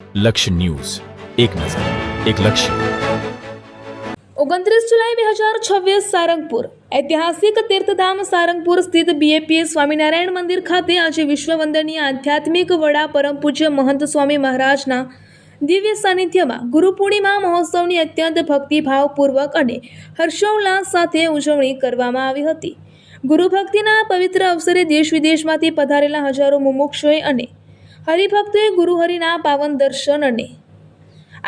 લક્ષ્ય ન્યૂઝ, એક નજર, એક લક્ષ્ય. 29 જુલાઈ 2026 સારંગપુર ઐતિહાસિક તીર્થધામ સારંગપુર સ્થિત બીએપીએસ સ્વામિનારાયણ મંદિર ખાતે આજે વિશ્વ વંદનીય આધ્યાત્મિક વડા પરમ પૂજ્ય મહંત સ્વામી મહારાજના દિવ્ય સાનિધ્યમાં ગુરુ પૂર્ણિમા મહોત્સવની અત્યંત ભક્તિભાવપૂર્વક અને હર્ષોલ્લાસ સાથે ઉજવણી કરવામાં આવી હતી. ગુરુ ભક્તિના પવિત્ર અવસરે દેશ વિદેશમાંથી પધારેલા હજારો મુમુક્ષુઓએ અને હરિભક્તોએ ગુરુહરિના પાવન દર્શન અને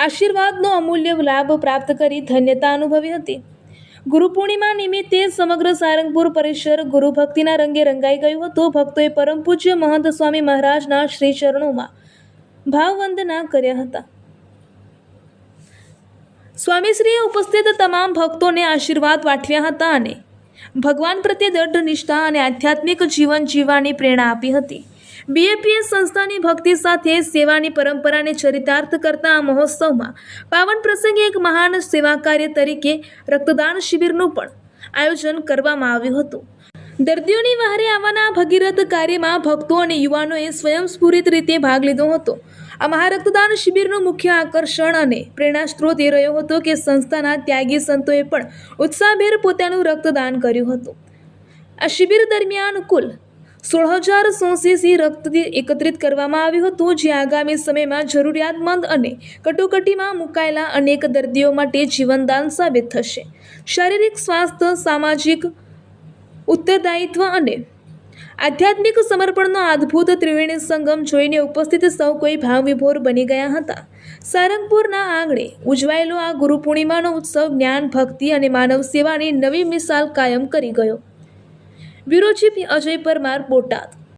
આશીર્વાદનો અમૂલ્ય લાભ પ્રાપ્ત કરી ધન્યતા અનુભવી હતી. ગુરુ પૂર્ણિમા નિમિત્તે સમગ્ર સારંગપુર પરિસર ગુરુ ભક્તિના રંગે રંગાઈ ગયું હતું. ભક્તોએ પરમ પૂજ્ય મહંત સ્વામી મહારાજના શ્રી ચરણોમાં ભાવવંદના કર્યા હતા. સ્વામીશ્રીએ ઉપસ્થિત તમામ ભક્તોને આશીર્વાદ પાઠવ્યા હતા અને ભગવાન પ્રત્યે દૃઢ નિષ્ઠા અને આધ્યાત્મિક જીવન જીવવાની પ્રેરણા આપી હતી. બીએપીએસ સંસ્થાની ભક્તિ સાથે સેવાની પરંપરાને ચરિતાર્થ કરતા આ મહોત્સવમાં પાવન પ્રસંગે એક મહાન સેવા કાર્ય તરીકે રક્તદાન શિબિરનું પણ આયોજન કરવામાં આવ્યું હતું. દર્દીઓની વહારે આવવાના ભગીરથ કાર્યમાં ભક્તો અને યુવાનોએ સ્વયંસ્ફુરિત રીતે ભાગ લીધો હતો. આ મહારક્તદાન શિબિરનું મુખ્ય આકર્ષણ અને પ્રેરણા સ્ત્રોત એ રહ્યો હતો કે સંસ્થાના ત્યાગી સંતોએ પણ ઉત્સાહભેર પોતાનું રક્તદાન કર્યું હતું. આ શિબિર દરમિયાન કુલ 16,000 cc રક્ત એકત્રિત કરવામાં આવ્યું હતું, જે આગામી સમયમાં જરૂરિયાતમંદ અને કટોકટીમાં મુકાયેલા અનેક દર્દીઓ માટે જીવનદાન સાબિત થશે. શારીરિક સ્વાસ્થ્ય, સામાજિક ઉત્તરદાયિત્વ અને આધ્યાત્મિક સમર્પણનો અદ્ભુત ત્રિવેણી સંગમ જોઈને ઉપસ્થિત સૌ કોઈ ભાવવિભોર બની ગયા હતા. સારંગપુરના આંગણે ઉજવાયેલો આ ગુરુ પૂર્ણિમાનો ઉત્સવ જ્ઞાન, ભક્તિ અને માનવ સેવાની નવી મિસાલ કાયમ કરી ગયો. Bureau chief Ajay Parmar, Botad.